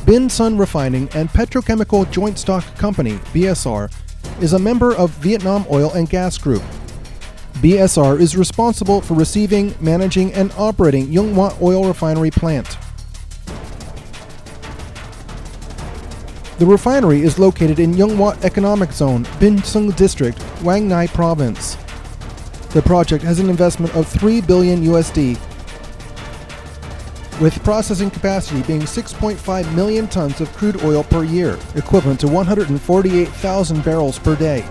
Bin Sun Refining and Petrochemical Joint Stock Company, BSR, is a member of Vietnam Oil and Gas Group. BSR is responsible for receiving, managing, and operating Yung Wat Oil Refinery plant. The refinery is located in Yung Wat Economic Zone, Bin Sung District, Quang Ngai Province. The project has an investment of $3 billion USD, with processing capacity being 6.5 million tons of crude oil per year, equivalent to 148,000 barrels per day.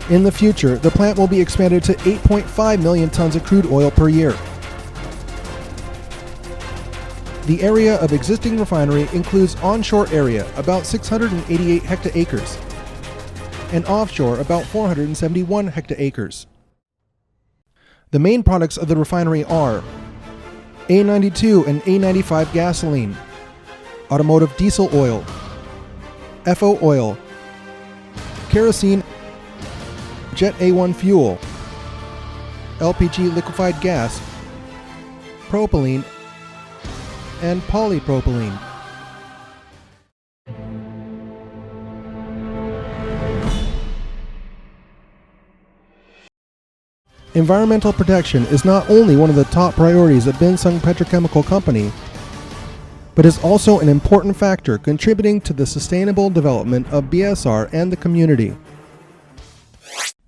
In the future, the plant will be expanded to 8.5 million tons of crude oil per year. The area of existing refinery includes onshore area, about 688 hectares, and offshore, about 471 hectares. The main products of the refinery are A92 and A95 gasoline, automotive diesel oil, FO oil, kerosene, Jet A1 fuel, LPG liquefied gas, propylene, and polypropylene. Environmental protection is not only one of the top priorities at Bin Sung Petrochemical Company, but is also an important factor contributing to the sustainable development of BSR and the community.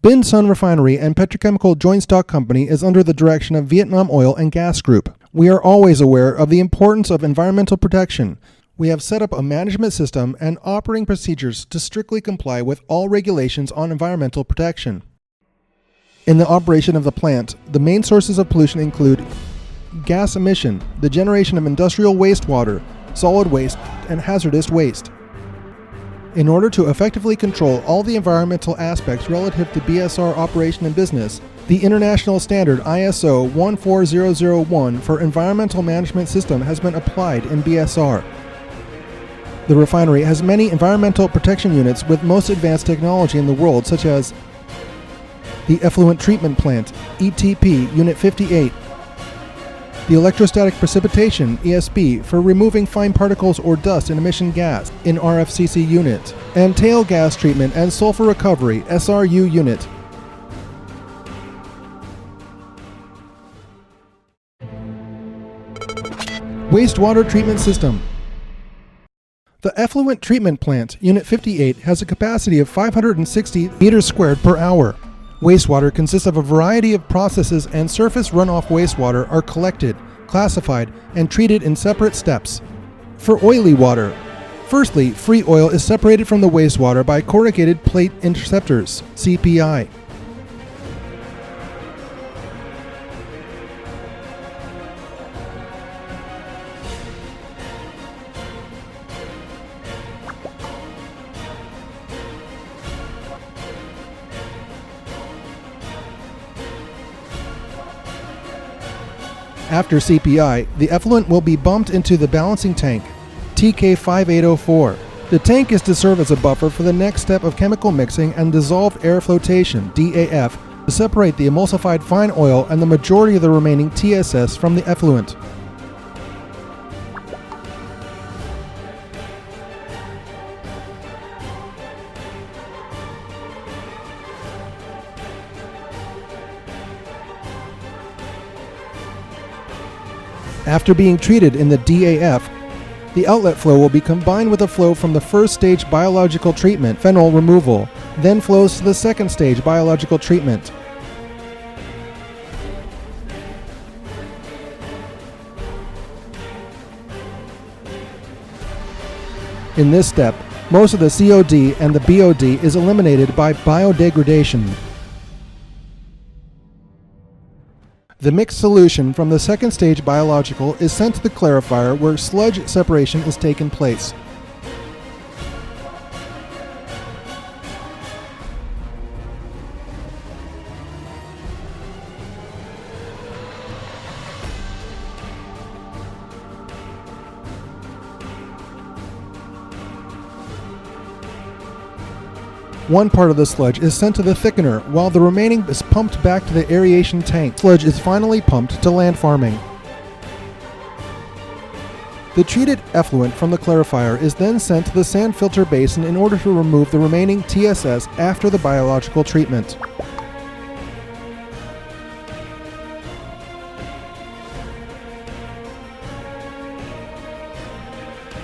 Bin Sun Refinery and Petrochemical Joint Stock Company is under the direction of Vietnam Oil and Gas Group. We are always aware of the importance of environmental protection. We have set up a management system and operating procedures to strictly comply with all regulations on environmental protection. In the operation of the plant, the main sources of pollution include gas emission, the generation of industrial wastewater, solid waste, and hazardous waste. In order to effectively control all the environmental aspects relative to BSR operation and business, the international standard ISO 14001 for environmental management system has been applied in BSR. The refinery has many environmental protection units with most advanced technology in the world, such as the Effluent Treatment Plant, ETP, Unit 58, the Electrostatic Precipitation, ESP, for removing fine particles or dust in emission gas in RFCC unit, and Tail Gas Treatment and Sulfur Recovery, SRU unit. Wastewater Treatment System. The Effluent Treatment Plant, Unit 58, has a capacity of 560 meters squared per hour. Wastewater consists of a variety of processes, and surface runoff wastewater are collected, classified, and treated in separate steps. For oily water, firstly, free oil is separated from the wastewater by corrugated plate interceptors, CPI. After CPI, the effluent will be bumped into the balancing tank, TK5804. The tank is to serve as a buffer for the next step of chemical mixing and dissolved air flotation, DAF, to separate the emulsified fine oil and the majority of the remaining TSS from the effluent. After being treated in the DAF, the outlet flow will be combined with a flow from the first stage biological treatment, phenol removal, then flows to the second stage biological treatment. In this step, most of the COD and the BOD is eliminated by biodegradation. The mixed solution from the second stage biological is sent to the clarifier where sludge separation is taking place. One part of the sludge is sent to the thickener, while the remaining is pumped back to the aeration tank. Sludge is finally pumped to land farming. The treated effluent from the clarifier is then sent to the sand filter basin in order to remove the remaining TSS after the biological treatment.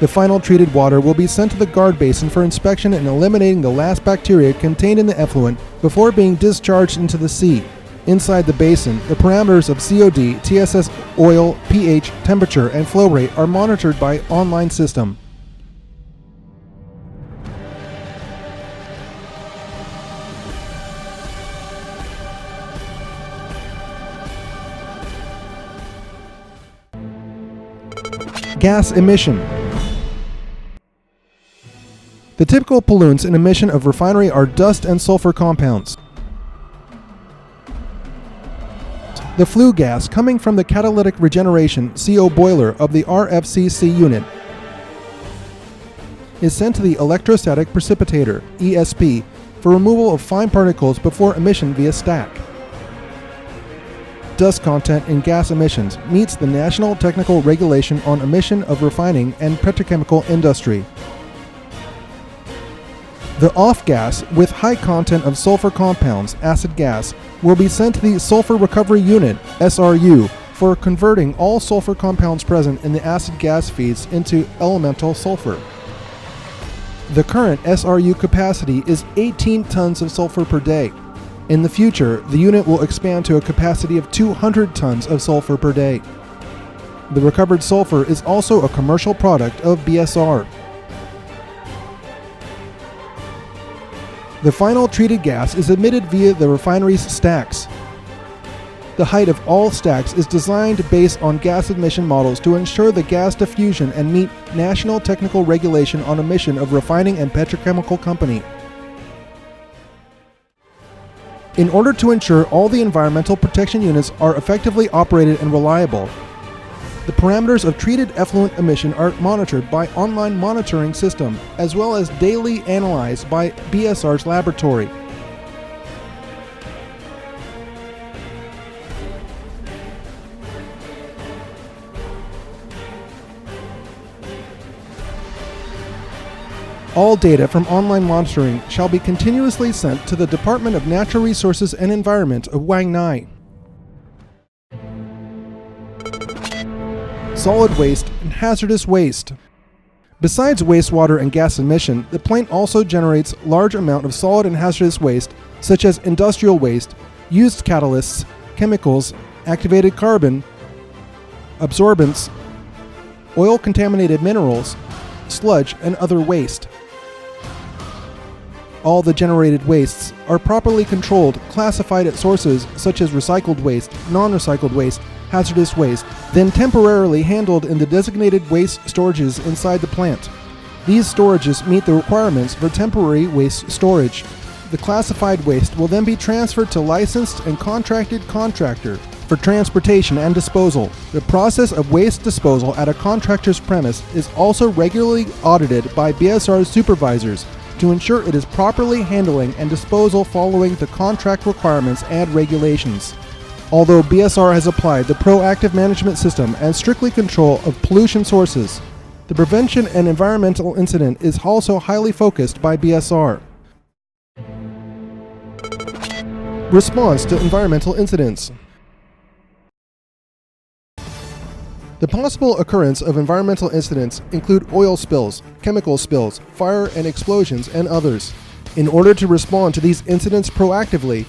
The final treated water will be sent to the guard basin for inspection and eliminating the last bacteria contained in the effluent before being discharged into the sea. Inside the basin, the parameters of COD, TSS oil, pH, temperature, and flow rate are monitored by online system. Gas emission. The typical pollutants in emission of refinery are dust and sulfur compounds. The flue gas coming from the catalytic regeneration CO boiler of the RFCC unit is sent to the electrostatic precipitator ESP for removal of fine particles before emission via stack. Dust content in gas emissions meets the National Technical Regulation on Emission of Refining and Petrochemical Industry. The off gas with high content of sulfur compounds, acid gas, will be sent to the Sulfur Recovery Unit, SRU, for converting all sulfur compounds present in the acid gas feeds into elemental sulfur. The current SRU capacity is 18 tons of sulfur per day. In the future, the unit will expand to a capacity of 200 tons of sulfur per day. The recovered sulfur is also a commercial product of BSR. The final treated gas is emitted via the refinery's stacks. The height of all stacks is designed based on gas emission models to ensure the gas diffusion and meet National Technical Regulation on Emission of Refining and Petrochemical Company. In order to ensure all the environmental protection units are effectively operated and reliable, the parameters of treated effluent emission are monitored by online monitoring system as well as daily analyzed by BSR's laboratory. All data from online monitoring shall be continuously sent to the Department of Natural Resources and Environment of Wang Nai. Solid waste and hazardous waste. Besides wastewater and gas emission, the plant also generates large amount of solid and hazardous waste such as industrial waste, used catalysts, chemicals, activated carbon, absorbents, oil-contaminated minerals, sludge, and other waste. All the generated wastes are properly controlled, classified at sources such as recycled waste, non-recycled waste, hazardous waste, then temporarily handled in the designated waste storages inside the plant. These storages meet the requirements for temporary waste storage. The classified waste will then be transferred to licensed and contracted contractor for transportation and disposal. The process of waste disposal at a contractor's premise is also regularly audited by BSR's supervisors to ensure it is properly handling and disposal following the contract requirements and regulations. Although BSR has applied the proactive management system and strictly control of pollution sources, the prevention and environmental incident is also highly focused by BSR. Response to environmental incidents. The possible occurrence of environmental incidents include oil spills, chemical spills, fire and explosions, and others. In order to respond to these incidents proactively,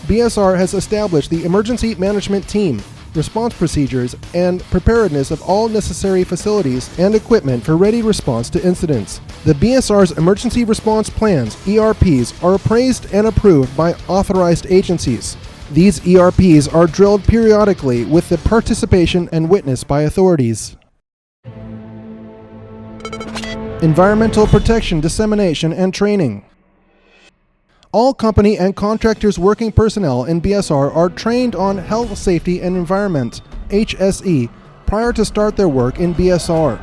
BSR has established the Emergency Management Team, response procedures, and preparedness of all necessary facilities and equipment for ready response to incidents. The BSR's Emergency Response Plans, ERPs, are appraised and approved by authorized agencies. These ERPs are drilled periodically with the participation and witness by authorities. Environmental protection dissemination and training. All company and contractors working personnel in BSR are trained on health, safety, and environment, HSE, prior to start their work in BSR.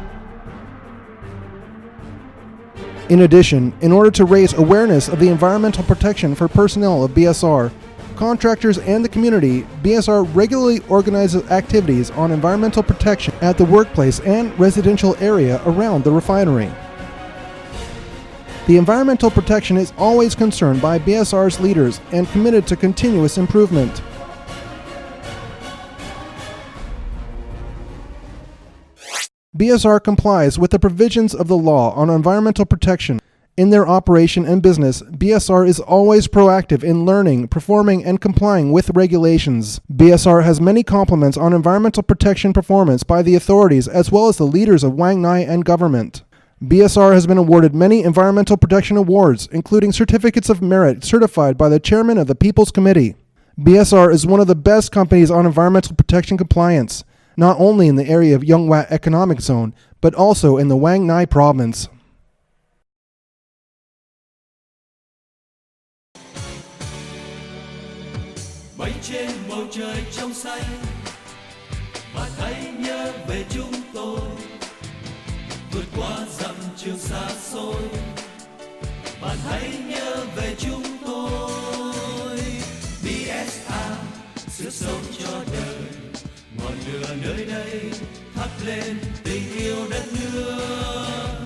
In addition, in order to raise awareness of the environmental protection for personnel of BSR, contractors, and the community, BSR regularly organizes activities on environmental protection at the workplace and residential area around the refinery. The environmental protection is always concerned by BSR's leaders and committed to continuous improvement. BSR complies with the provisions of the law on environmental protection. In their operation and business, BSR is always proactive in learning, performing, and complying with regulations. BSR has many compliments on environmental protection performance by the authorities as well as the leaders of Wang Nai and government. BSR has been awarded many environmental protection awards, including certificates of merit certified by the chairman of the People's Committee. BSR is one of the best companies on environmental protection compliance, not only in the area of Yonghua Economic Zone, but also in the Wang Nai province. Bay trên bầu trời trong xanh, bạn hãy nhớ về chúng tôi, vượt qua dặm trường xa xôi, bạn hãy nhớ về chúng tôi. BSR sức sống cho đời, ngọn lửa nơi đây thắp lên tình yêu đất nước.